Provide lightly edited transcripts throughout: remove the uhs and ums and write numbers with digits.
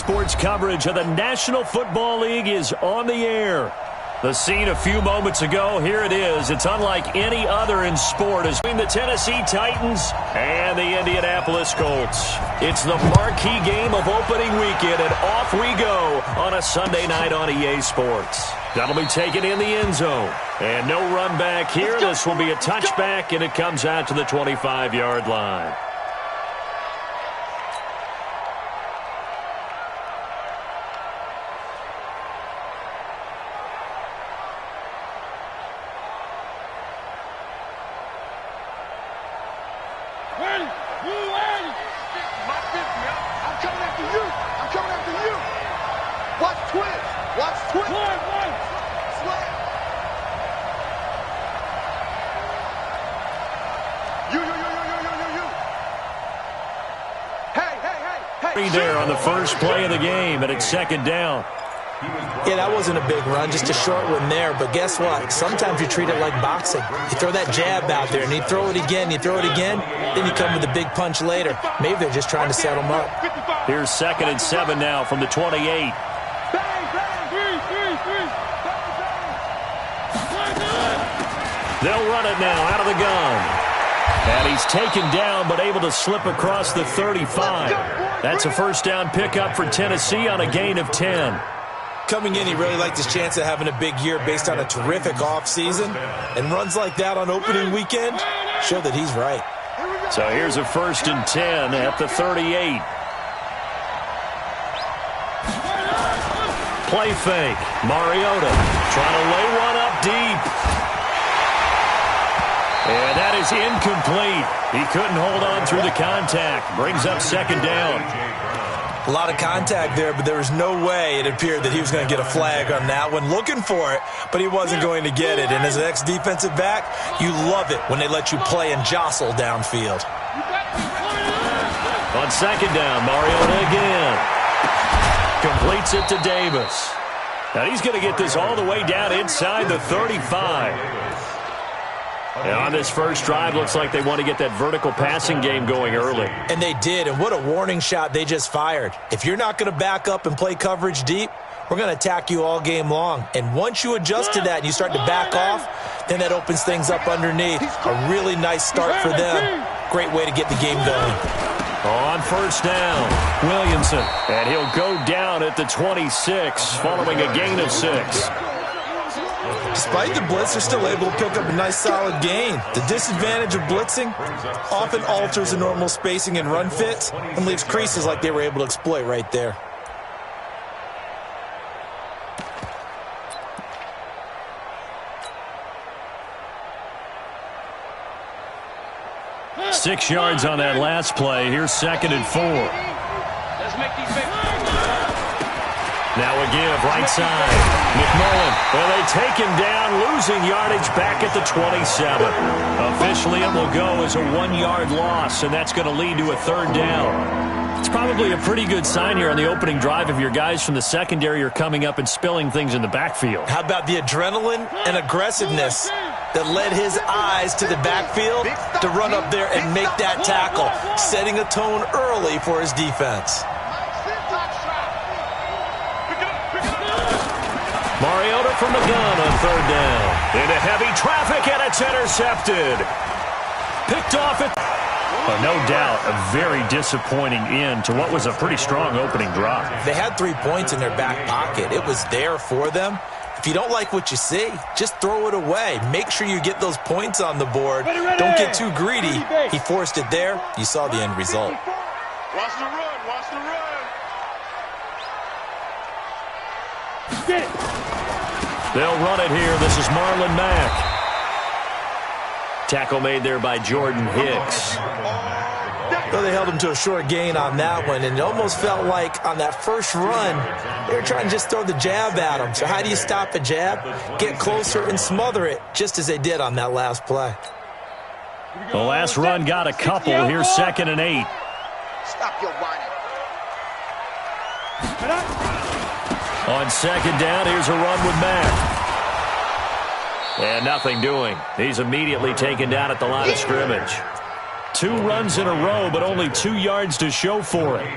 sports coverage of the National Football League is on the air. The scene a few moments ago, here it is. It's unlike any other in sport as between the Tennessee Titans and the Indianapolis Colts. It's the marquee game of opening weekend, and off we go on a Sunday night on EA Sports. That'll be taken in the end zone. And no run back here. This will be a touchback, and it comes out to the 25-yard line. There on the first play of the game, and it's second down. Yeah, that wasn't a big run, just a short one there. But guess what? Sometimes you treat it like boxing. You throw that jab out there, and you throw it again, then you come with a big punch later. Maybe they're just trying to set them up. Here's 2nd and 7 now from the 28. They'll run it now out of the gun. And he's taken down, but able to slip across the 35. That's a first down pickup for Tennessee on a gain of 10. Coming in, he really liked his chance of having a big year based on a terrific offseason. And runs like that on opening weekend show that he's right. So here's a 1st and 10 at the 38. Play fake. Mariota trying to lay one up deep. And that is incomplete. He couldn't hold on through the contact. Brings up second down. A lot of contact there, but there was no way it appeared that he was going to get a flag on that one. Looking for it, but he wasn't going to get it. And as an ex-defensive back, you love it when they let you play and jostle downfield. On second down, Mariota again. Completes it to Davis. Now he's going to get this all the way down inside the 35. And on this first drive, looks like they want to get that vertical passing game going early. And they did, and what a warning shot they just fired. If you're not going to back up and play coverage deep, we're going to attack you all game long. And once you adjust to that and you start to back off, then that opens things up underneath. A really nice start for them. Great way to get the game going. On first down, Williamson. And he'll go down at the 26, following a gain of 6. Despite the blitz, they're still able to pick up a nice solid gain. The disadvantage of blitzing often alters the normal spacing and run fits and leaves creases like they were able to exploit right there. Six yards on that last play. Here's 2nd and 4. Let's make these big. Now a give, right side. McMullen, well, they take him down, losing yardage back at the 27. Officially, it will go as a 1-yard loss, and that's going to lead to a 3rd down. It's probably a pretty good sign here on the opening drive if your guys from the secondary are coming up and spilling things in the backfield. How about the adrenaline and aggressiveness that led his eyes to the backfield to run up there and make that tackle, setting a tone early for his defense. Mariota from the gun on 3rd down. Into heavy traffic, and it's intercepted. Picked off it. No doubt a very disappointing end to what was a pretty strong opening drive. They had 3 points in their back pocket. It was there for them. If you don't like what you see, just throw it away. Make sure you get those points on the board. Don't get too greedy. He forced it there. You saw the end result. Watch the run. Watch the run. Get it. They'll run it here. This is Marlon Mack. Tackle made there by Jordan Hicks. Well, they held him to a short gain on that one, and it almost felt like on that first run, they were trying to just throw the jab at him. So how do you stop a jab? Get closer and smother it, just as they did on that last play. The last run got a couple. Here's 2nd and 8. Stop your whining. On 2nd down, here's a run with Mack. And nothing doing. He's immediately taken down at the line of scrimmage. 2 runs in a row, but only 2 yards to show for it.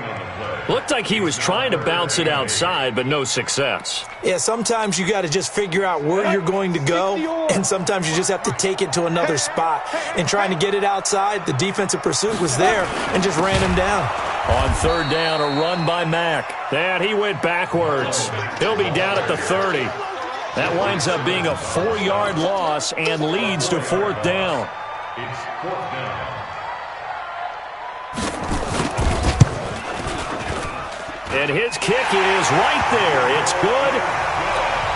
Looked like he was trying to bounce it outside, but no success. Yeah, sometimes you got to just figure out where you're going to go, and sometimes you just have to take it to another spot. And trying to get it outside, the defensive pursuit was there and just ran him down. On 3rd down, a run by Mack. And he went backwards. He'll be down at the 30. That winds up being a 4-yard loss and leads to 4th down. It's 4th down. And his kick is right there. It's good.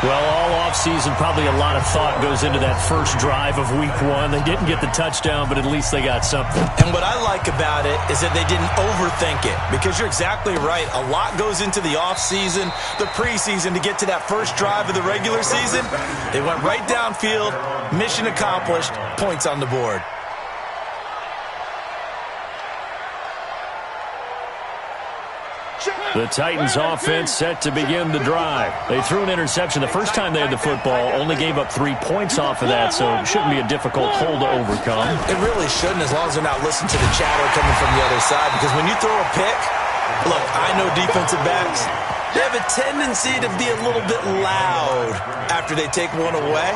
Well, all offseason, probably a lot of thought goes into that first drive of Week 1. They didn't get the touchdown, but at least they got something. And what I like about it is that they didn't overthink it, because you're exactly right. A lot goes into the offseason, the preseason, to get to that first drive of the regular season. They went right downfield, mission accomplished, points on the board. The Titans offense set to begin the drive. They threw an interception the first time they had the football, only gave up 3 points off of that, so it shouldn't be a difficult hole to overcome. It really shouldn't, as long as they're not listening to the chatter coming from the other side, because when you throw a pick, look, I know defensive backs, they have a tendency to be a little bit loud after they take one away,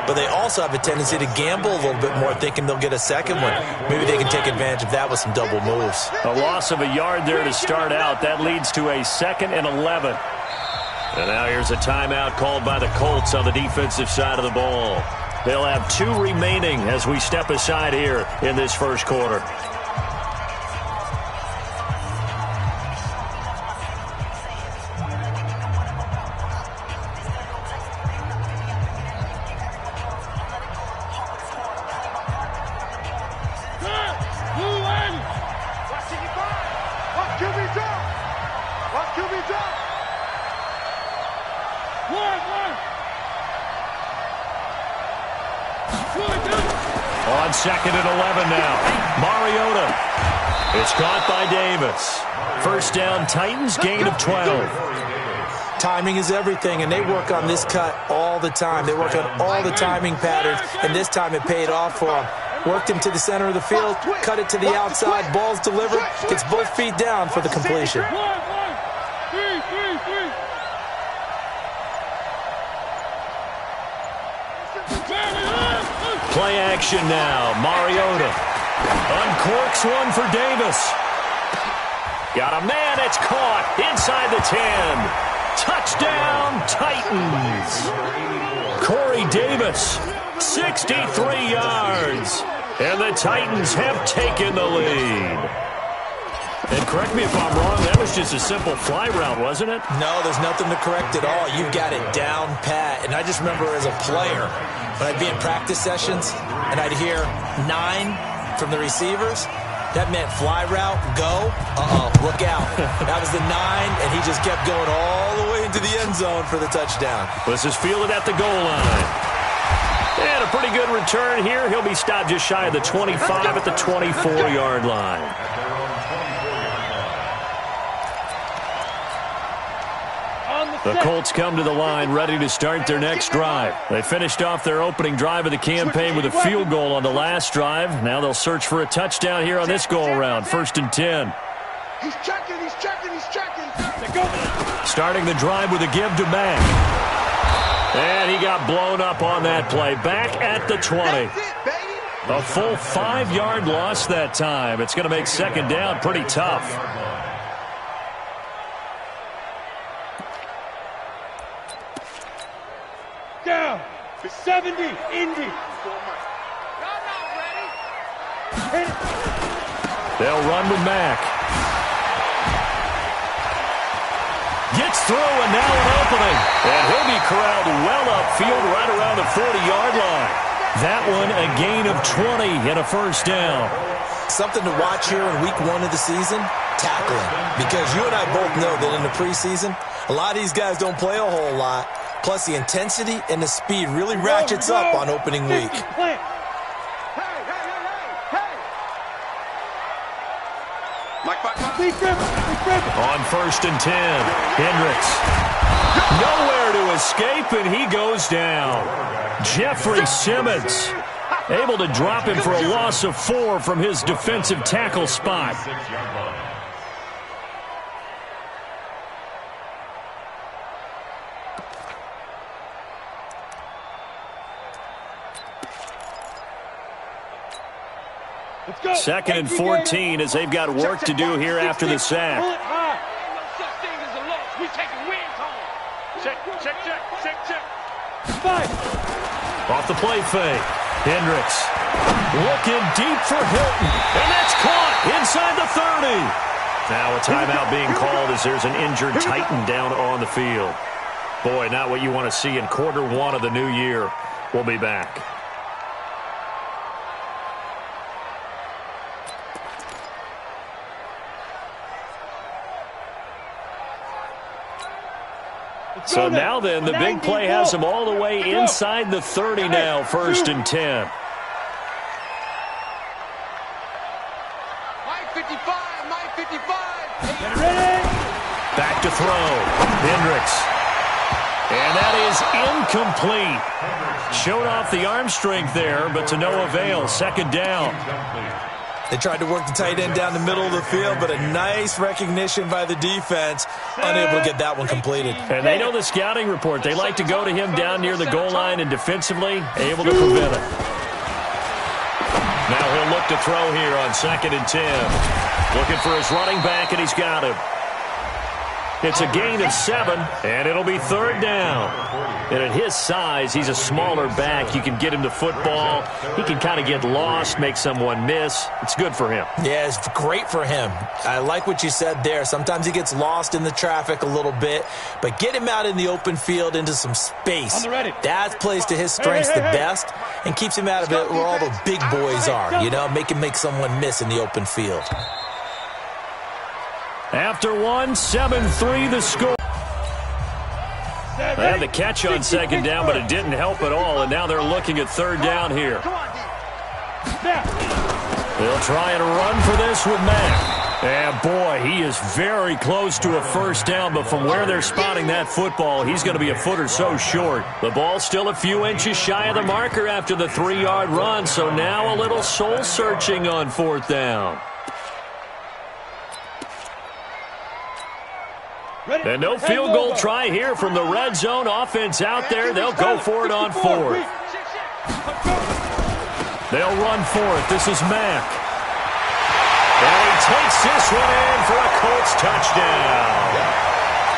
but they also have a tendency to gamble a little bit more, thinking they'll get a second one. Maybe they can take advantage of that with some double moves. A loss of a yard there to start out. That leads to a 2nd and 11. And now here's a timeout called by the Colts on the defensive side of the ball. They'll have 2 remaining as we step aside here in this first quarter. On 2nd and 11 now. Mariota. It's caught by Davis. First down, Titans, gain of 12. Timing is everything, and they work on this cut all the time. They work on all the timing patterns, and this time it paid off for them. Worked him to the center of the field, cut it to the outside, ball's delivered, gets both feet down for the completion. Play action now. Mariota uncorks one for Davis. Got a man. It's caught inside the 10. Touchdown, Titans. Corey Davis, 63 yards. And the Titans have taken the lead. And correct me if I'm wrong, that was just a simple fly route, wasn't it? No, there's nothing to correct at all. You've got it down pat. And I just remember as a player, when I'd be in practice sessions and I'd hear 9 from the receivers, that meant fly route, go, look out. That was the 9, and he just kept going all the way into the end zone for the touchdown. This is fielded at the goal line. And a pretty good return here. He'll be stopped just shy of the 25 at the 24-yard line. The Colts come to the line ready to start their next drive. They finished off their opening drive of the campaign with a field goal on the last drive. Now they'll search for a touchdown here on this go-around. 1st and 10. He's checking. Starting the drive with a give to Mack. And he got blown up on that play. Back at the 20. A full 5-yard loss that time. It's going to make 2nd down pretty tough. Down. 70. Indy. They'll run with Mack. Gets through, and now an opening. And he'll be corralled well upfield right around the 40-yard line. That one a gain of 20 and a first down. Something to watch here in week 1 of the season, tackling. Because you and I both know that in the preseason, a lot of these guys don't play a whole lot. Plus, the intensity and the speed really ratchets up on opening week. On 1st and 10, Hendricks. Nowhere to escape, and he goes down. Jeffrey Simmons. Able to drop him for a loss of 4 from his defensive tackle spot. Second and 14 as they've got work to do here after the sack. Off the play fake. Hendricks looking deep for Hilton. And that's caught inside the 30. Now a timeout being called as there's an injured Titan down on the field. Boy, not what you want to see in quarter 1 of the new year. We'll be back. So now then, the big play has them all the way inside the 30 now, 1st and 10. Back to throw. Hendricks. And that is incomplete. Showed off the arm strength there, but to no avail. 2nd down. They tried to work the tight end down the middle of the field, but a nice recognition by the defense. Unable to get that one completed. And they know the scouting report. They like to go to him down near the goal line and defensively able to prevent it. Now he'll look to throw here on 2nd and 10. Looking for his running back, and he's got him. It's a gain of 7, and it'll be 3rd down. And at his size, he's a smaller back. You can get him the football. He can kind of get lost, make someone miss. It's good for him. Yeah, it's great for him. I like what you said there. Sometimes he gets lost in the traffic a little bit, but get him out in the open field into some space. That plays to his strengths the best and keeps him out of it where all the big boys are. You know, make someone miss in the open field. After 1, 7-3 the score. They had the catch on 2nd down, but it didn't help at all, and now they're looking at 3rd down here. They'll try and run for this with Mack. And boy, he is very close to a 1st down, but from where they're spotting that football, he's going to be a foot or so short. The ball's still a few inches shy of the marker after the 3-yard run, so now a little soul-searching on 4th down. And no field goal try here from the red zone. Offense out there. They'll go for it on 4th. They'll run 4th. This is Mack. And he takes this one in for a Colts touchdown.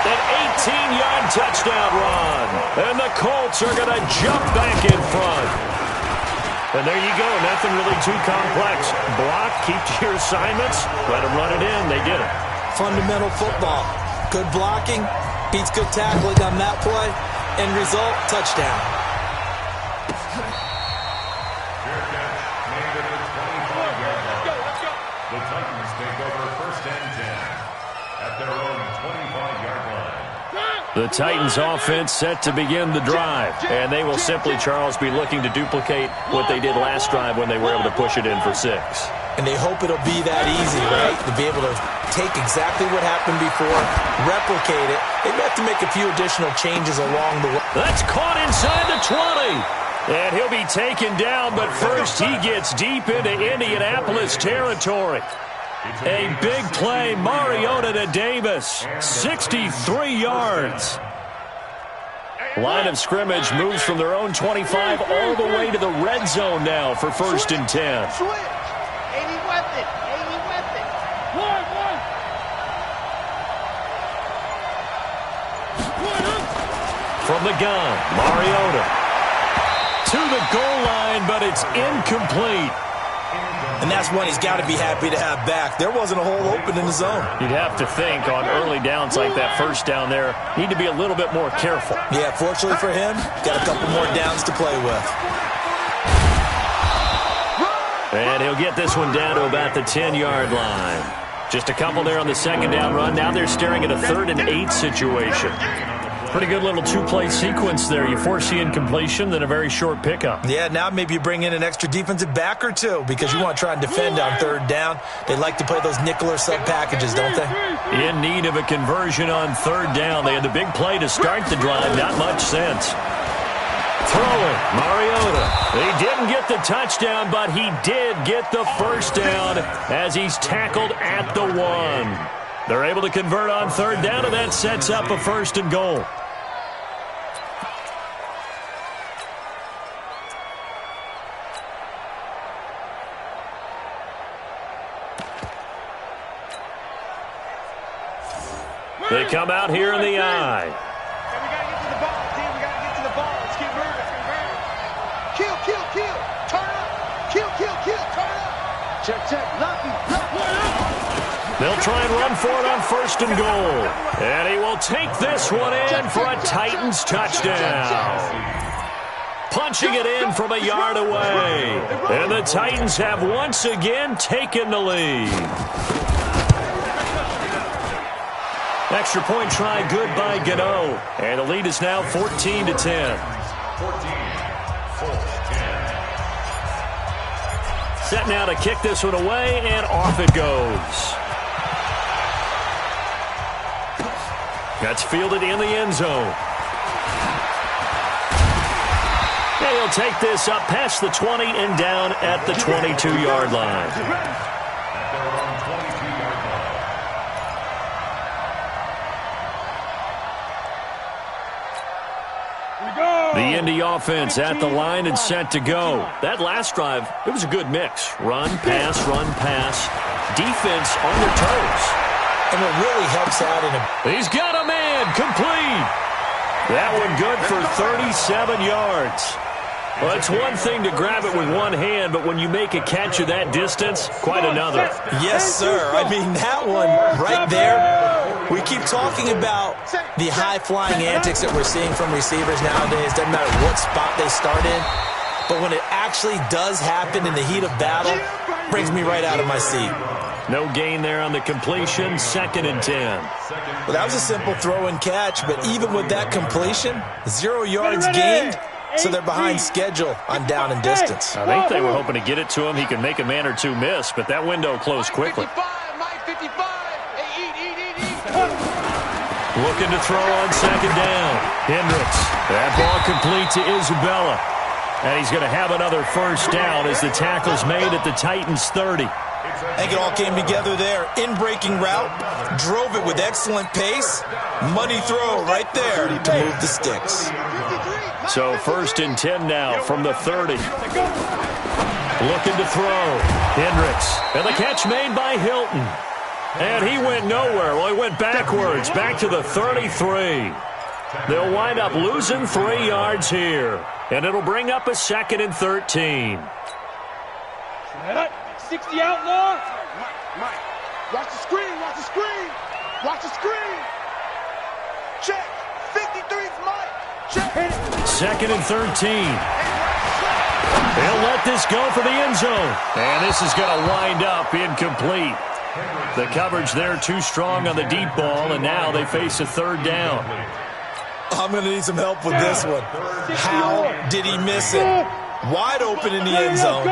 An 18-yard touchdown run. And the Colts are going to jump back in front. And there you go. Nothing really too complex. Block, keep to your assignments. Let them run it in. They did it. Fundamental football. Good blocking, beats good tackling on that play. End result, touchdown. The Titans take over 1st and 10 at their own 25-yard line. The Titans offense set to begin the drive. And they will simply, Charles, be looking to duplicate what they did last drive when they were able to push it in for 6. And they hope it'll be that easy, right? To be able to take exactly what happened before, replicate it. They have to make a few additional changes along the way. That's caught inside the 20. And he'll be taken down, but first he gets deep into Indianapolis territory. A big play, Mariota to Davis, 63 yards. Line of scrimmage moves from their own 25 all the way to the red zone now for 1st and 10. From the gun, Mariota to the goal line, but it's incomplete. And that's one he's got to be happy to have back. There wasn't a hole open in the zone. You'd have to think on early downs like that 1st down there, need to be a little bit more careful. Yeah, fortunately for him, got a couple more downs to play with. And he'll get this one down to about the 10-yard line. Just a couple there on the 2nd down run. Now they're staring at a 3rd and 8 situation. Pretty good little 2-play sequence there. You force the incompletion, then a very short pickup. Yeah, now maybe you bring in an extra defensive back or 2 because you want to try and defend on 3rd down. They like to play those nickel or sub packages, don't they? In need of a conversion on 3rd down. They had the big play to start the drive. Not much sense. Throwing, Mariota. He didn't get the touchdown, but he did get the first down as he's tackled at the 1. They're able to convert on third down, and that sets up a 1st and goal. They come out here in the eye. We gotta get to the ball, team. We gotta get to the ball. Let's keep moving. Kill, kill, kill. Turn up. Kill, kill, kill. Turn up. Check, check. Lucky. They'll try and run for it on 1st and goal. And he will take this one in for a Titans touchdown. Punching it in from a yard away. And the Titans have once again taken the lead. Extra point try good by Gano. And the lead is now 14-10. 14, 4, 10. Set now to kick this one away, and off it goes. That's fielded in the end zone. And he'll take this up past the 20 and down at the 22-yard line. At their own 22-yard line. The Indy offense at the line and set to go. That last drive, it was a good mix. Run, pass, defense on their toes. And it really helps out in a... He's got a man, complete. That one good for 37 yards. Well, it's one thing to grab it with one hand, but when you make a catch of that distance, quite another. Yes, sir. I mean, that one right there, we keep talking about the high-flying antics that we're seeing from receivers nowadays. Doesn't matter what spot they start in, but when it actually does happen in the heat of battle, brings me right out of my seat. No gain there on the completion, 2nd and 10. Well, that was a simple throw and catch, but even with that completion, 0 yards gained. So they're behind schedule on down and distance. I think they were hoping to get it to him. He could make a man or two miss, but that window closed quickly. Looking to throw on 2nd down. Hendricks. That ball complete to Isabella. And he's going to have another first down as the tackle's made at the Titans 30. I think it all came together there. In-breaking route, drove it with excellent pace. Money throw right there to move the sticks. So 1st and 10 now from the 30. Looking to throw. Hendricks. And the catch made by Hilton. And he went nowhere. Well, he went backwards, back to the 33. They'll wind up losing 3 yards here. And it'll bring up a 2nd and 13. 60 outlaw. Mike. Watch the screen. Watch the screen. Watch the screen. Check. 53's Mike. Check. 2nd and 13. They'll let this go for the end zone. And this is going to wind up incomplete. The coverage there too strong on the deep ball, and now they face a 3rd down. I'm going to need some help with this one. How did he miss it? Wide open in the end zone.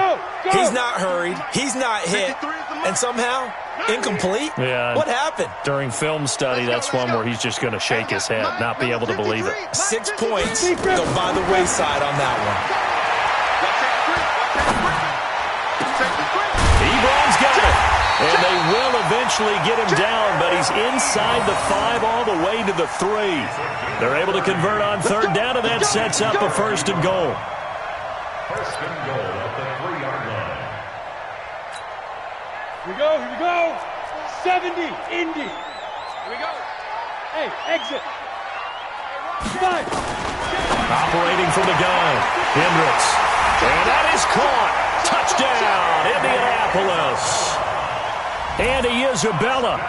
He's not hurried. He's not hit. And somehow, incomplete? Yeah. What happened? During film study, that's one where he's just going to shake his head, not be able to believe it. 6 points go by the wayside on that one. Ebron's got it. And they will eventually get him down, but he's inside the 5 all the way to the 3. They're able to convert on 3rd down, and that sets up a 1st and goal. 1st and goal at the 3-yard line. Here we go. 70, Indy. Here we go. Hey, exit. 5. Operating from the gun, Hendricks. And that is caught. Touchdown, Indianapolis. Andy Isabella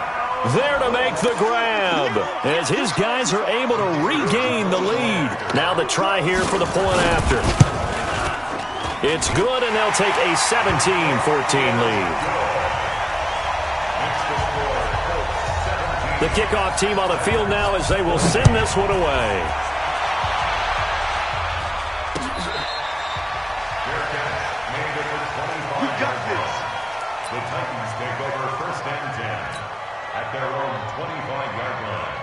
there to make the grab as his guys are able to regain the lead. Now the try here for the point after. It's good, and they'll take a 17-14 lead. The kickoff team on the field now as they will send this one away. We got this. The Titans take over 1st and 10 at their own 25-yard line.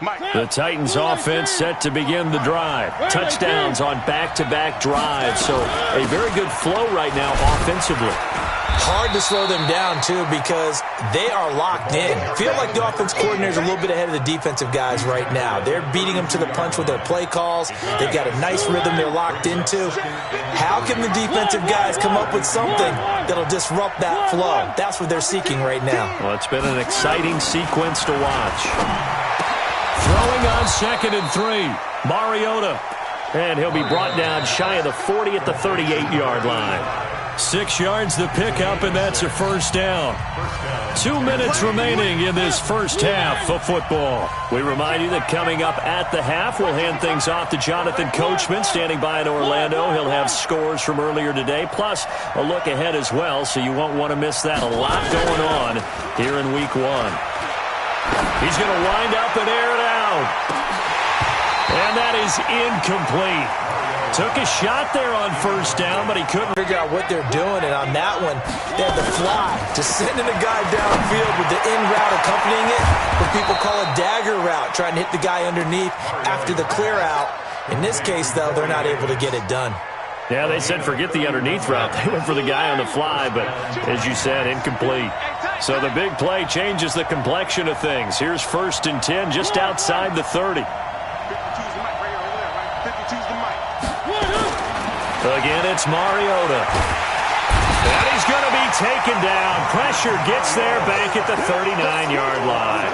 The Titans offense set to begin the drive. Touchdowns on back-to-back drives. So a very good flow right now offensively. Hard to slow them down, too, because they are locked in. Feel like the offense coordinator is a little bit ahead of the defensive guys right now. They're beating them to the punch with their play calls. They've got a nice rhythm they're locked into. How can the defensive guys come up with something that'll disrupt that flow? That's what they're seeking right now. Well, it's been an exciting sequence to watch. Throwing on 2nd and 3. Mariota. And he'll be brought down shy of the 40 at the 38-yard line. 6 yards the pickup, and that's a first down. 2 minutes remaining in this first half of football. We remind you that coming up at the half, we'll hand things off to Jonathan Coachman, standing by in Orlando. He'll have scores from earlier today, plus a look ahead as well, so you won't want to miss that. A lot going on here in Week 1. He's going to wind up and air it out. And that is incomplete. Took a shot there on first down, but he couldn't figure out what they're doing. And on that one, they had the fly, just sending a guy downfield with the in route accompanying it, what people call a dagger route, trying to hit the guy underneath after the clear out. In this case, though, they're not able to get it done. Yeah, they said forget the underneath route. They went for the guy on the fly, but as you said, incomplete. So the big play changes the complexion of things. Here's 1st and 10 just outside the 30. Again, it's Mariota. And he's going to be taken down. Pressure gets there back at the 39-yard line.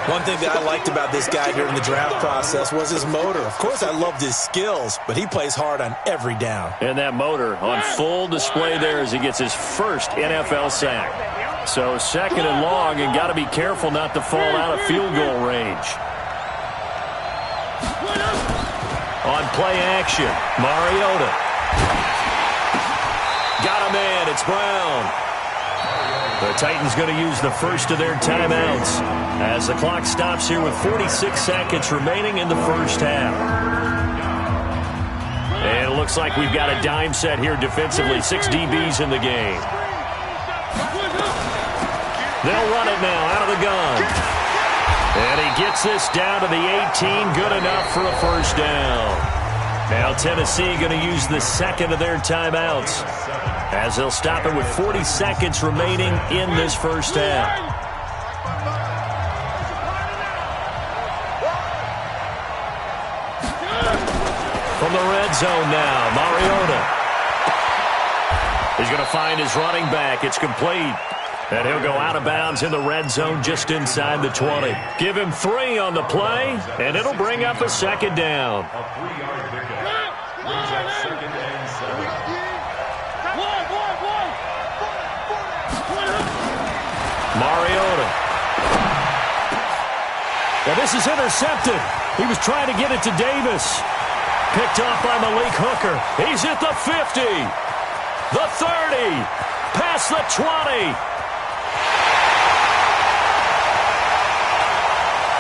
One thing that I liked about this guy during the draft process was his motor. Of course, I loved his skills, but he plays hard on every down. And that motor on full display there as he gets his first NFL sack. So 2nd and long, and got to be careful not to fall out of field goal range. On play action, Mariota. Got him in, it's Brown. The Titans going to use the first of their timeouts as the clock stops here with 46 seconds remaining in the first half. And it looks like we've got a dime set here defensively, 6 DBs in the game. They'll run it now out of the gun. And he gets this down to the 18, good enough for a first down. Now Tennessee going to use the second of their timeouts as they'll stop it with 40 seconds remaining in this first half. From the red zone now, Mariota. He's going to find his running back. It's complete. And he'll go out of bounds in the red zone just inside the 20. Give him 3 on the play, and it'll bring up a second down. A 3-yard pickup. Brings up 2nd and 7. Mariota. Now this is intercepted. He was trying to get it to Davis. Picked off by Malik Hooker. He's at the 50. The 30. Past the 20.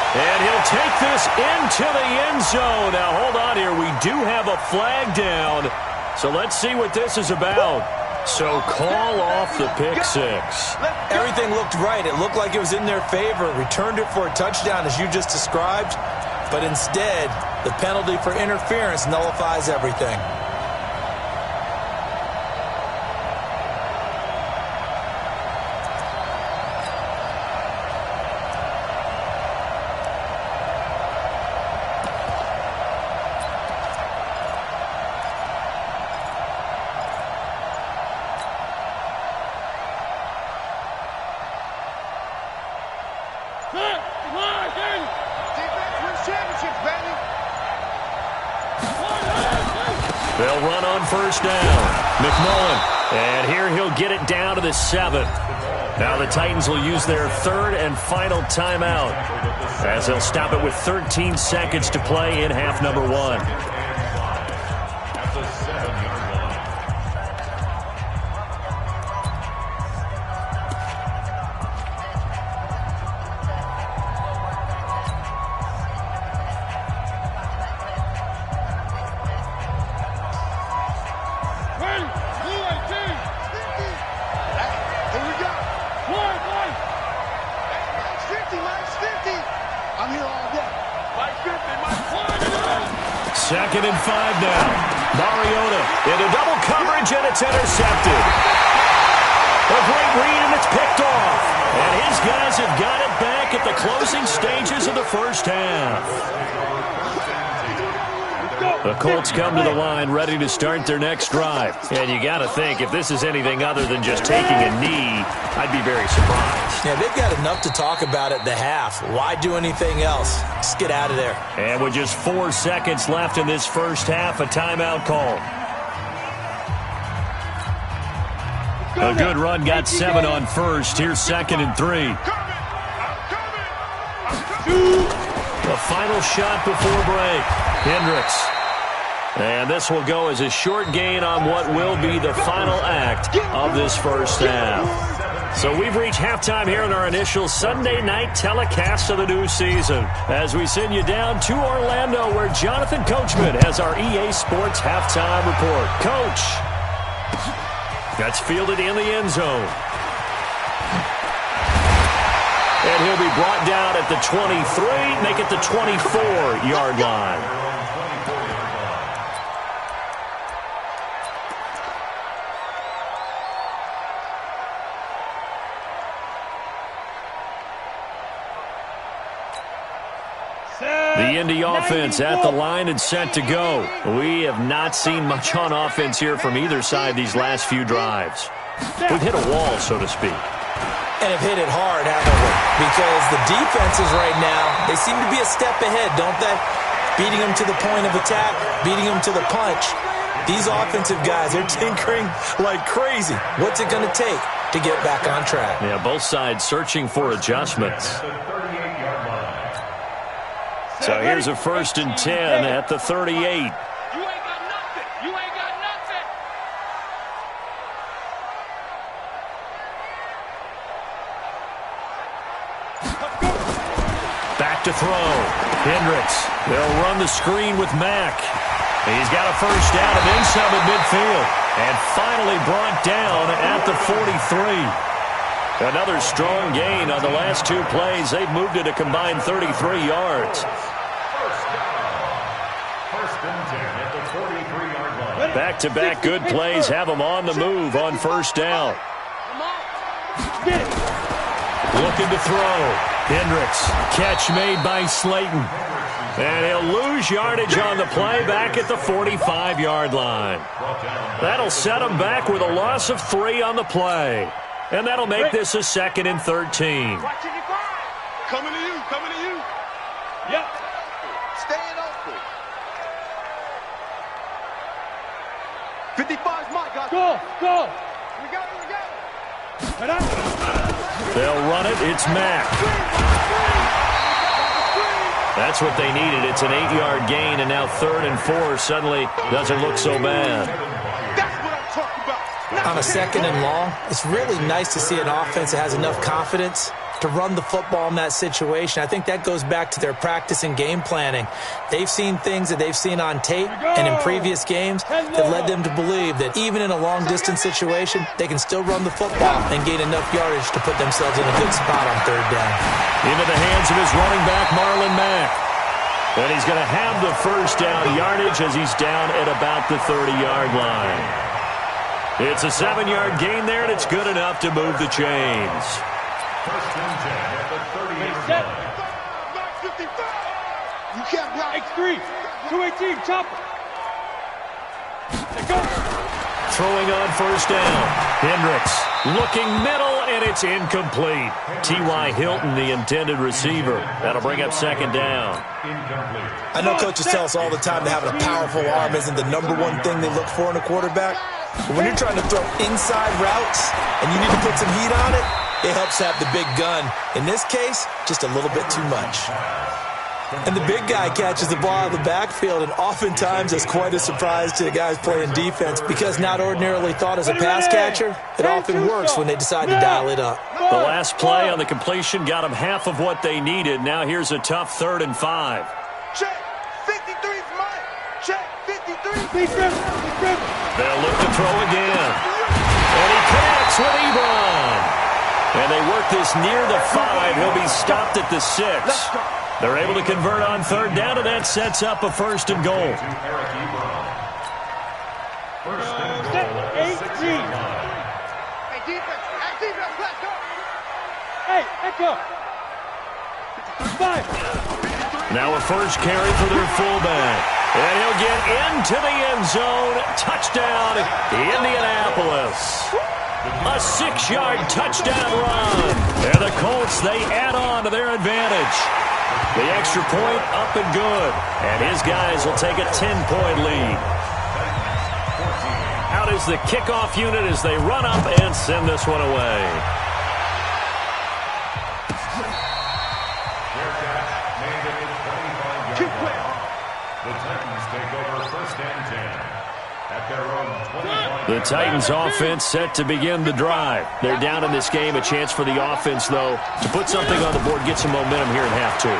And he'll take this into the end zone. Now, hold on here. We do have a flag down. So let's see what this is about. So call off the pick 6. Everything looked right. It looked like it was in their favor. Returned it for a touchdown, as you just described. But instead, the penalty for interference nullifies everything. They'll run on first down. McMullen. And here he'll get it down to the 7. Now the Titans will use their 3rd and final timeout as they'll stop it with 13 seconds to play in half number 1. I'm here all day. Mike 50, Mike 20. 2nd and 5 now. Mariota into double coverage, and it's intercepted. A great read, and it's picked off. And his guys have got it back at the closing stages of the first half. The Colts come to the line ready to start their next drive. And you got to think, if this is anything other than just taking a knee, I'd be very surprised. Yeah, they've got enough to talk about at the half. Why do anything else? Just get out of there. And with just 4 seconds left in this first half, a timeout call. A good run got 7 on first. Here's 2nd and 3. The final shot before break. Hendricks. And this will go as a short gain on what will be the final act of this first half. So we've reached halftime here in our initial Sunday night telecast of the new season as we send you down to Orlando where Jonathan Coachman has our EA Sports halftime report. Coach, that's fielded in the end zone. And he'll be brought down at the 23, make it the 24-yard line. The Indy offense at the line and set to go. We have not seen much on offense here from either side these last few drives. We've hit a wall, so to speak. And have hit it hard, haven't we? Because the defenses right now, they seem to be a step ahead, don't they? Beating them to the point of attack, beating them to the punch. These offensive guys, they're tinkering like crazy. What's it going to take to get back on track? Yeah, both sides searching for adjustments. So here's a 1st and 10 at the 38. You ain't got nothing. You ain't got nothing. Back to throw. Hendricks. They'll run the screen with Mack. He's got a first down and then some at midfield. And finally brought down at the 43. Another strong gain on the last 2 plays. They've moved it a combined 33 yards. Back-to-back good plays have them on the move on first down. Looking to throw. Hendricks. Catch made by Slayton. And he'll lose yardage on the play back at the 45-yard line. That'll set him back with a loss of 3 on the play. And that'll make this a 2nd and 13. Coming to you, coming to you. Yep. Staying open. 55's Mike. Go. We got it. They'll run it. It's Mack. That's what they needed. It's an 8-yard gain, and now 3rd and 4 suddenly doesn't look so bad. That's what I'm talking about. On a 2nd and long, it's really nice to see an offense that has enough confidence to run the football in that situation. I think that goes back to their practice and game planning. They've seen things that they've seen on tape and in previous games that led them to believe that even in a long-distance situation, they can still run the football and gain enough yardage to put themselves in a good spot on 3rd down. Into the hands of his running back, Marlon Mack. And he's going to have the first down yardage as he's down at about the 30-yard line. It's a 7-yard gain there, and it's good enough to move the chains. 1st and 10 at the 38. You can't block. X3, 218, chopper. Throwing on first down. Hendricks looking middle, and it's incomplete. T.Y. Hilton, the intended receiver. That'll bring up 2nd down. I know coaches tell us all the time that having a powerful arm isn't the #1 thing they look for in a quarterback. But when you're trying to throw inside routes and you need to put some heat on it, it helps have the big gun. In this case, just a little bit too much. And the big guy catches the ball out of the backfield, and oftentimes it's quite a surprise to the guys playing defense because not ordinarily thought as a pass catcher, it often works when they decide to dial it up. The last play on the completion got them half of what they needed. Now here's a tough 3rd and 5. Check. 53's Mike. Check. 53. They'll look to throw again. And he connects with Ebron. And they work this near the 5. He'll be stopped at the 6. They're able to convert on third down, and that sets up a first and goal. First and goal at the 6 yard line. Hey, defense, let's go. Hey, echo. 5. Now a first carry for their fullback. And he'll get into the end zone. Touchdown, Indianapolis. A 6-yard touchdown run. And the Colts, they add on to their advantage. The extra point up and good. And his guys will take a 10-point lead. Out is the kickoff unit as they run up and send this one away. Fair catch made at the 25-yard line. The Titans take over first and 10 at their own 25. The Titans offense set to begin the drive. They're down in this game. A chance for the offense, though, to put something on the board, get some momentum here in half two.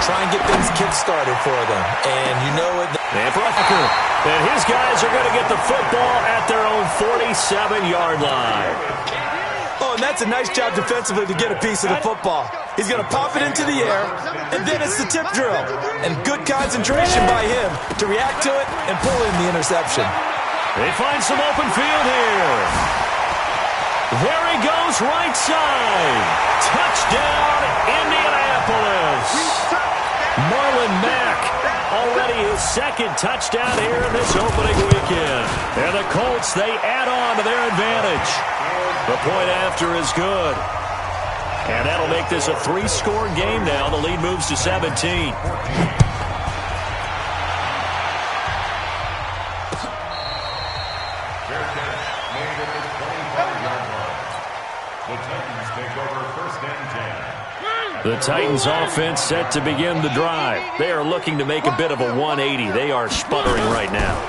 Try and get things kick-started for them. And you know it. And Rucker. And his guys are going to get the football at their own 47-yard line. Oh, and that's a nice job defensively to get a piece of the football. He's going to pop it into the air, and then it's the tip drill. And good concentration by him to react to it and pull in the interception. They find some open field here. There he goes, right side. Touchdown, Indianapolis. Marlon Mack, already his second touchdown here in this opening weekend. And the Colts, they add on to their advantage. The point after is good. And that'll make this a 3-score game now. The lead moves to 17. The Titans offense set to begin the drive. They are looking to make a bit of a 180. They are sputtering right now.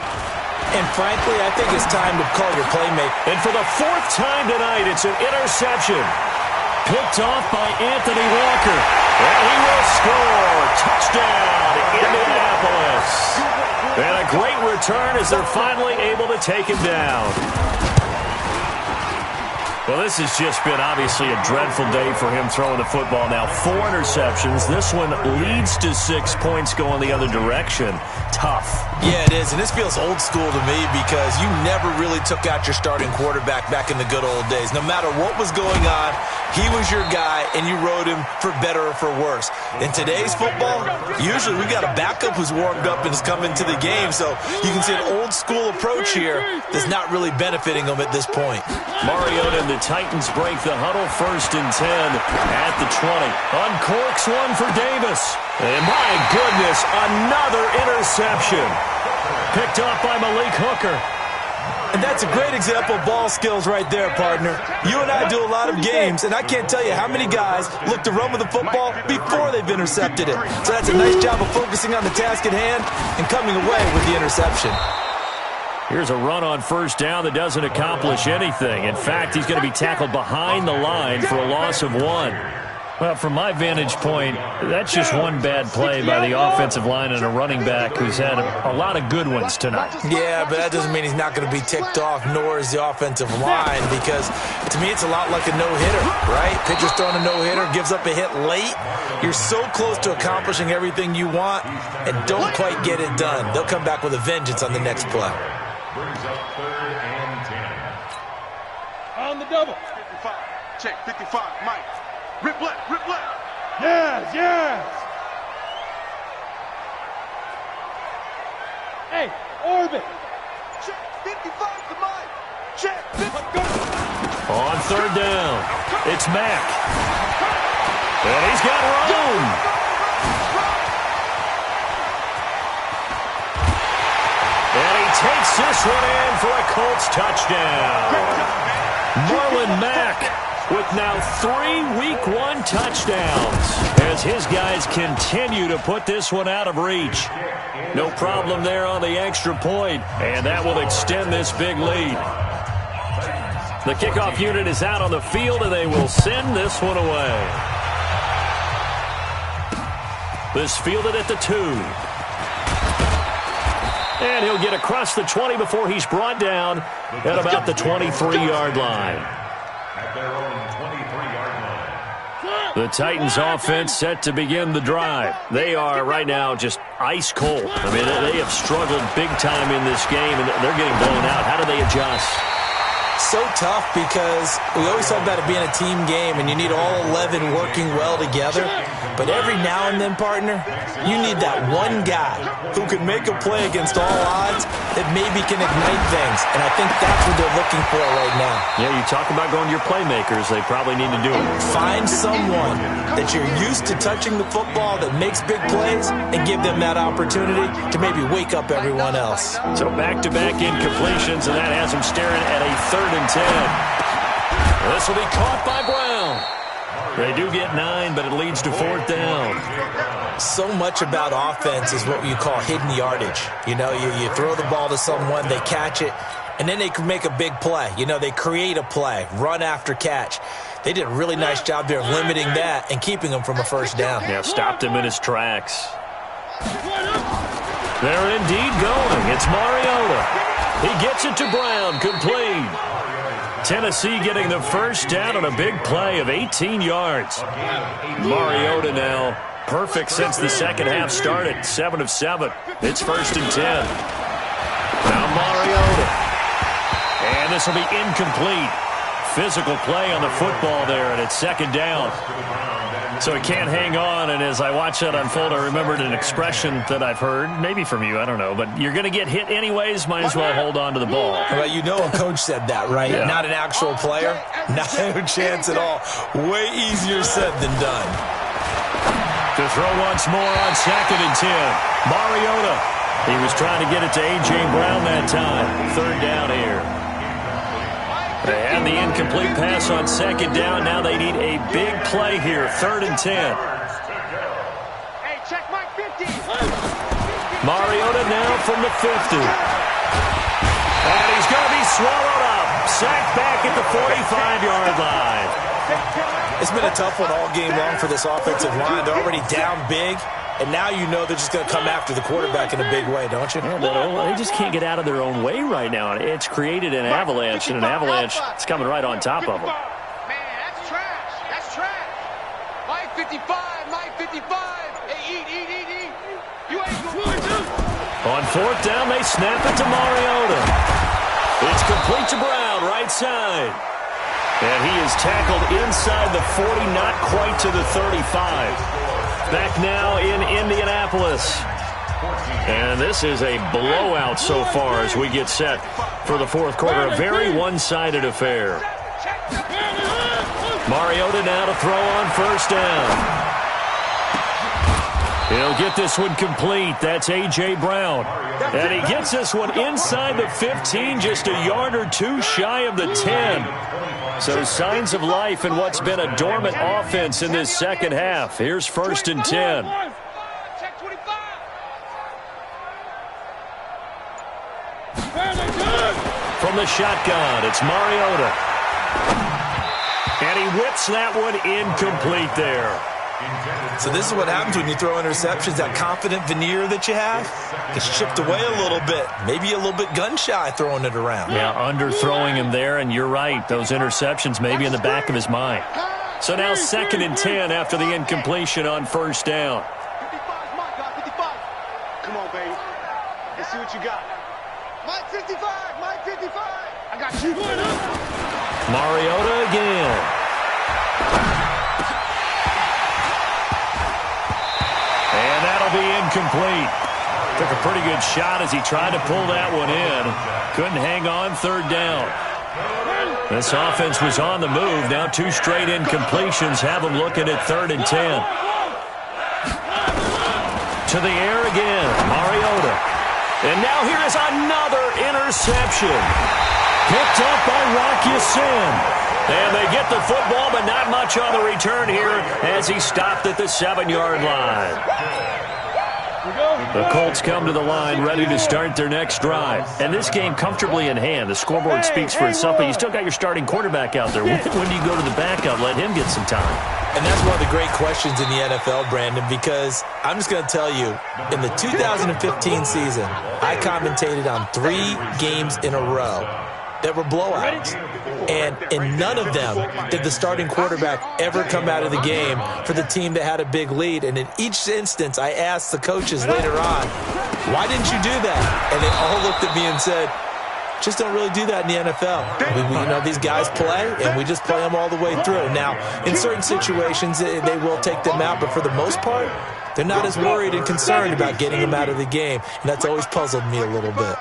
And frankly, I think it's time to call your playmaker. And for the 4th time tonight, it's an interception. Picked off by Anthony Walker. And he will score. Touchdown, Indianapolis. And a great return as they're finally able to take him down. Well, this has just been obviously a dreadful day for him throwing the football. Now 4 interceptions. This one leads to 6 points going the other direction. Tough. Yeah, it is, and this feels old school to me because you never really took out your starting quarterback back in the good old days. No matter what was going on, he was your guy, and you rode him for better or for worse. In today's football, usually we got a backup who's warmed up and has come into the game, so you can see an old school approach here that's not really benefiting them at this point. Mariota and the Titans break the huddle, 1st and 10 at the 20. Uncorks one for Davis. And my goodness, another interception. Picked off by Malik Hooker. And that's a great example of ball skills right there, partner. You and I do a lot of games, and I can't tell you how many guys look to run with the football before they've intercepted it. So that's a nice job of focusing on the task at hand and coming away with the interception. Here's a run on 1st down that doesn't accomplish anything. In fact, he's going to be tackled behind the line for a loss of 1. Well, from my vantage point, that's just one bad play by the offensive line and a running back who's had a lot of good ones tonight. Yeah, but that doesn't mean he's not going to be ticked off, nor is the offensive line, because to me it's a lot like a no-hitter, right? Pitcher's throwing a no-hitter, gives up a hit late. You're so close to accomplishing everything you want and don't quite get it done. They'll come back with a vengeance on the next play. Brings up 3rd and 10. On the double. 55. Check. 55. Mike. Rip left. Rip left. Yes, yes. Hey, orbit. Check. 55 to Mike. Check. 55. On 3rd down, it's Mack. And he's got room. And he takes this one in for a Colts touchdown. Marlon Mack with now 3 Week 1 touchdowns as his guys continue to put this one out of reach. No problem there on the extra point, and that will extend this big lead. The kickoff unit is out on the field, and they will send this one away. This fielded at the 2. And he'll get across the 20 before he's brought down at about the 23-yard line. At their own 23-yard line. The Titans offense set to begin the drive. They are right now just ice cold. I mean, they have struggled big time in this game, and they're getting blown out. How do they adjust? So tough because we always talk about it being a team game, and you need all 11 working well together. But every now and then, partner, you need that one guy who can make a play against all odds that maybe can ignite things. And I think that's what they're looking for right now. Yeah, you talk about going to your playmakers. They probably need to do it. Find someone that you're used to touching the football that makes big plays and give them that opportunity to maybe wake up everyone else. So back-to-back incompletions, and that has them staring at a 3rd and 10. This will be caught by Brown. They do get 9, but it leads to 4th down. So much about offense is what you call hidden yardage. You know, you throw the ball to someone, they catch it, and then they can make a big play. You know, they create a play, run after catch. They did a really nice job there of limiting that and keeping him from a 1st down. Yeah, stopped him in his tracks. They're indeed going. It's Mariota. He gets it to Brown, complete. Tennessee getting the 1st down on a big play of 18 yards. Mariota now perfect since the second half started. 7 of 7. It's 1st and 10. Now Mariota. And this will be incomplete. Physical play on the football there, and it's 2nd down. So he can't hang on, and as I watch that unfold, I remembered an expression that I've heard, maybe from you, I don't know, but you're going to get hit anyways, might as well hold on to the ball. Well, you know a coach said that, right? Yeah. Not an actual player. Not a chance at all. Way easier said than done. To throw once more on 2nd and 10. Mariota. He was trying to get it to A.J. Brown that time. 3rd down here. They had the incomplete pass on 2nd down. Now they need a big play here. 3rd and 10. Hey, check Mike 50. Mariota now from the 50. And he's going to be swallowed up. Sacked back at the 45-yard line. It's been a tough one all game long for this offensive line. They're already down big, and now you know they're just going to come after the quarterback in a big way, don't you? Yeah, they just can't get out of their own way right now. It's created an avalanche, and an avalanche is coming right on top of them. Man, that's trash. That's trash. Mike 55. Mike 55. Hey, eat. You ain't going to. On 4th down, they snap it to Mariota. It's complete to Brown, right side. And he is tackled inside the 40, not quite to the 35. Back now in Indianapolis. And this is a blowout so far as we get set for the 4th quarter. A very one-sided affair. Mariota now to throw on 1st down. He'll get this one complete. That's A.J. Brown. And he gets this one inside the 15, just a yard or two shy of the 10. So signs of life in what's been a dormant offense in this second half. Here's 1st and 10. Check 25. From the shotgun, it's Mariota. And he whips that one incomplete there. So this is what happens when you throw interceptions. That confident veneer that you have gets chipped away a little bit. Maybe a little bit gun-shy throwing it around. Yeah, underthrowing him there, and you're right. Those interceptions maybe in the back of his mind. So now 2nd and 10 after the incompletion on 1st down. 55's Mike, got 55. Come on, baby. Let's see what you got. Mike 55. Mike 55. I got you. Mariota again. And that'll be incomplete. Took a pretty good shot as he tried to pull that one in. Couldn't hang on. 3rd down. This offense was on the move. Now 2 straight incompletions have them looking at 3rd and 10. To the air again. Mariota. And now here is another interception. Picked up by Rock Ya-Sin. And they get the football, but not much on the return here as he stopped at the 7-yard line. The Colts come to the line ready to start their next drive. And this game comfortably in hand. The scoreboard speaks for itself, but you still got your starting quarterback out there. When do you go to the backup? Let him get some time. And that's one of the great questions in the NFL, Brandon, because I'm just going to tell you, in the 2015 season, I commentated on 3 games in a row that were blowouts. And in none of them did the starting quarterback ever come out of the game for the team that had a big lead. And in each instance, I asked the coaches later on, why didn't you do that? And they all looked at me and said, just don't really do that in the NFL. These guys play, and we just play them all the way through. Now, in certain situations, they will take them out, but for the most part, they're not as worried and concerned about getting them out of the game, and that's always puzzled me a little bit.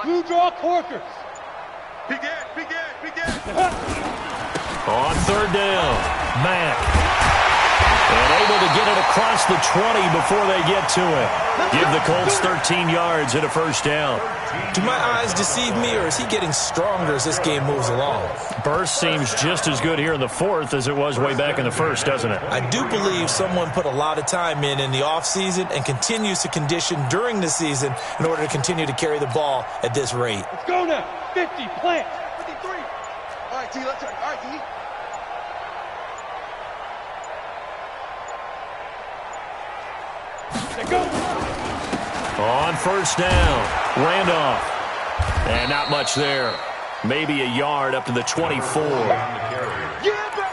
Blue draw corkers. On third down, Mack. And able to get it across the 20 before they get to it. Give the Colts 13 yards and a first down. Do my eyes deceive me, or is he getting stronger as this game moves along? Burst seems just as good here in the fourth as it was way back in the first, doesn't it? I do believe someone put a lot of time in the offseason and continues to condition during the season in order to continue to carry the ball at this rate. Let's go now. 50, plant. 53. All right, T, let's go. All right, T. Go. On first down, Randolph. And not much there. Maybe a yard up to the 24.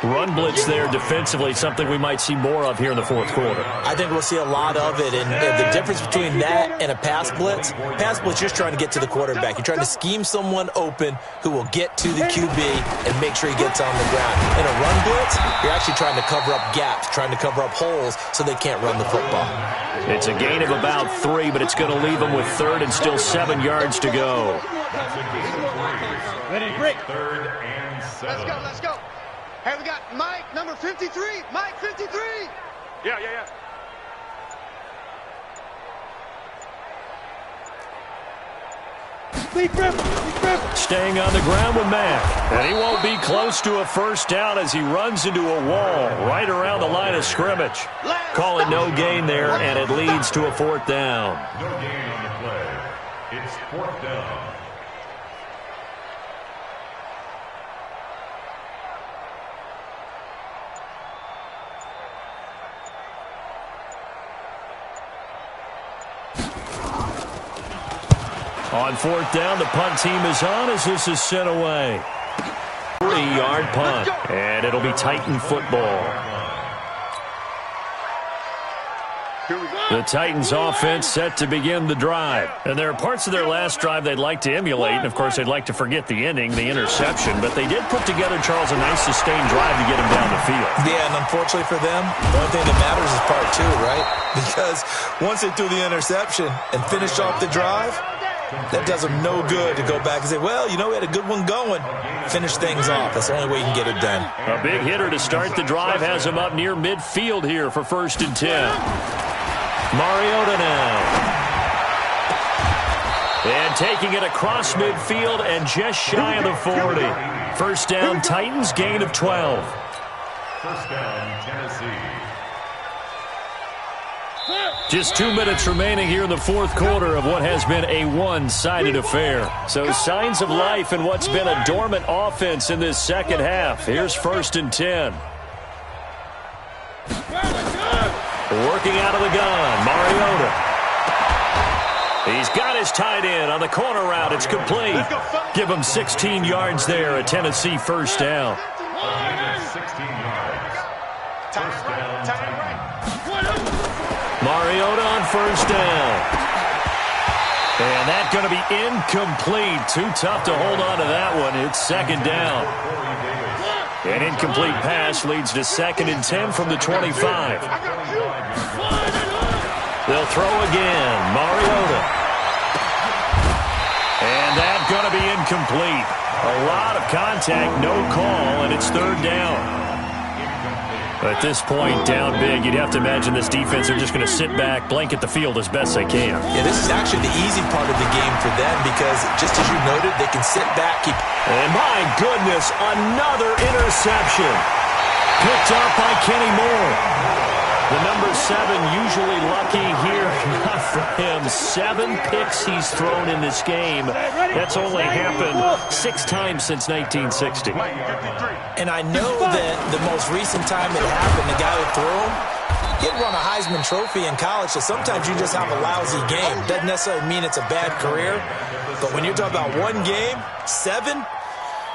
Run blitz there defensively, something we might see more of here in the fourth quarter. I think we'll see a lot of it, and the difference between that and a pass blitz, you're just trying to get to the quarterback. You're trying to scheme someone open who will get to the QB and make sure he gets on the ground. In a run blitz, you're actually trying to cover up gaps, trying to cover up holes so they can't run the football. It's a gain of about 3, but it's going to leave them with third and still 7 yards to go. Ready, break. Third and 7. Let's go. Hey, we got Mike, number 53. Mike, 53. Yeah. Deep rip. Staying on the ground with Mack. And he won't be close to a first down as he runs into a wall right around the line of scrimmage. Call it no gain there, and it leads to a fourth down. No gain on the play. It's fourth down. On fourth down, the punt team is on as this is sent away. 40-yard punt, and it'll be Titan football. The Titans offense set to begin the drive. And there are parts of their last drive they'd like to emulate. And, of course, they'd like to forget the ending, the interception. But they did put together, Charles, a nice sustained drive to get them down the field. Yeah, and unfortunately for them, the only thing that matters is part 2, right? Because once they threw the interception and finished off the drive, that does them no good to go back and say, well, we had a good one going. Finish things off. That's the only way you can get it done. A big hitter to start the drive has him up near midfield here for 1st and 10. Mariota now. And taking it across midfield and just shy of the 40. First down, Titans, gain of 12. First down, Tennessee. Just 2 minutes remaining here in the fourth quarter of what has been a one-sided affair. So signs of life in what's been a dormant offense in this second half. Here's 1st and 10. Working out of the gun, Mariota. He's got his tight end on the corner route. It's complete. Give him 16 yards there, a Tennessee first down. 16 yards. First down, Titans. Mariota on first down. And that's going to be incomplete. Too tough to hold on to that one. It's 2nd down. An incomplete pass leads to 2nd and 10 from the 25. They'll throw again. Mariota. And that's going to be incomplete. A lot of contact, no call, and it's 3rd down. At this point, down big, you'd have to imagine this defense are just going to sit back, blanket the field as best they can. Yeah, this is actually the easy part of the game for them because, just as you noted, they can sit back, keep... And my goodness, another interception. Picked up by Kenny Moore. The number 7 usually lucky here. Not for him. 7 picks he's thrown in this game. That's only happened 6 times since 1960. And I know that the most recent time it happened, the guy who threw him, could run a Heisman Trophy in college, so sometimes you just have a lousy game. Doesn't necessarily mean it's a bad career. But when you're talking about one game, 7,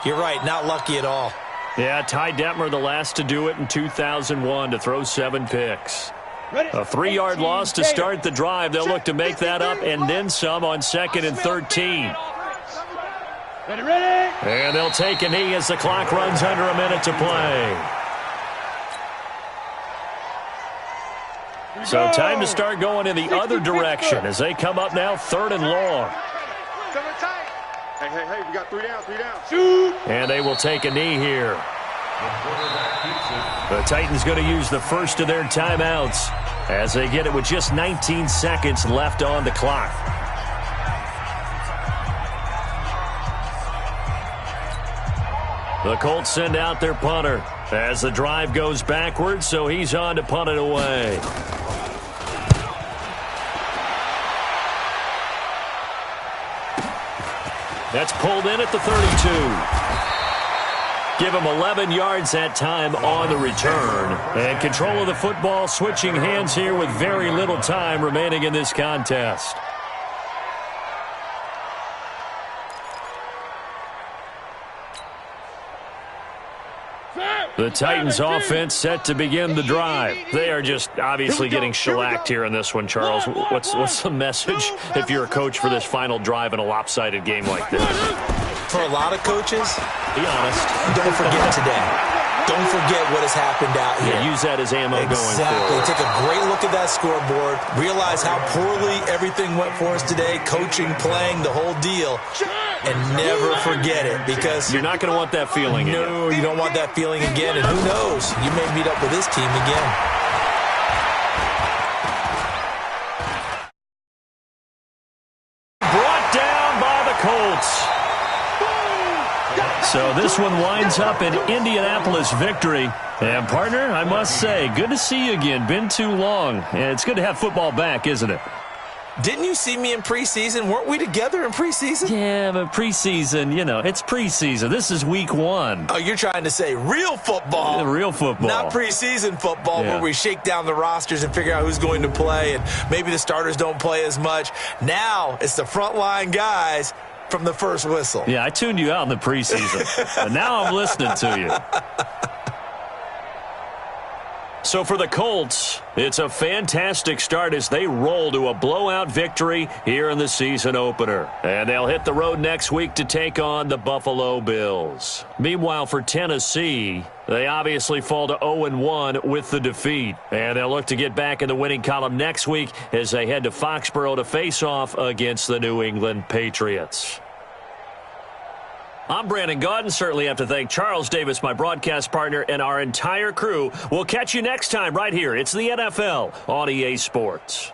you're right, not lucky at all. Yeah, Ty Detmer, the last to do it in 2001, to throw 7 picks. A 3-yard loss to start the drive. They'll look to make that up and then some on 2nd and 13. Ready? And they'll take a knee as the clock runs under a minute to play. So time to start going in the other direction as they come up now 3rd and long. Hey, we got 3 down. Shoot. And they will take a knee here. The Titans going to use the first of their timeouts as they get it with just 19 seconds left on the clock. The Colts send out their punter as the drive goes backwards, so he's on to punt it away. That's pulled in at the 32. Give him 11 yards that time on the return. And control of the football switching hands here with very little time remaining in this contest. The Titans offense set to begin the drive. They are just obviously getting shellacked here in this one, Charles. What's the message if you're a coach for this final drive in a lopsided game like this? For a lot of coaches, be honest. Don't forget today. Don't forget what has happened out here. Yeah, use that as ammo going forward. Take a great look at that scoreboard. Realize how poorly everything went for us today. Coaching, playing, the whole deal. And never forget it, because you're not going to want that feeling again. No, you don't want that feeling again. And who knows? You may meet up with this team again. Brought down by the Colts. So this one winds up an Indianapolis victory. And, partner, I must say, good to see you again. Been too long. And it's good to have football back, isn't it? Didn't you see me in preseason? Weren't we together in preseason? Yeah, but preseason, it's preseason. This is week 1. Oh, you're trying to say real football. Real football. Not preseason football where we shake down the rosters and figure out who's going to play, and maybe the starters don't play as much. Now it's the frontline guys from the first whistle. Yeah, I tuned you out in the preseason, but now I'm listening to you. So for the Colts, it's a fantastic start as they roll to a blowout victory here in the season opener. And they'll hit the road next week to take on the Buffalo Bills. Meanwhile, for Tennessee, they obviously fall to 0-1 with the defeat. And they'll look to get back in the winning column next week as they head to Foxborough to face off against the New England Patriots. I'm Brandon Gaudin. Certainly have to thank Charles Davis, my broadcast partner, and our entire crew. We'll catch you next time right here. It's the NFL on EA Sports.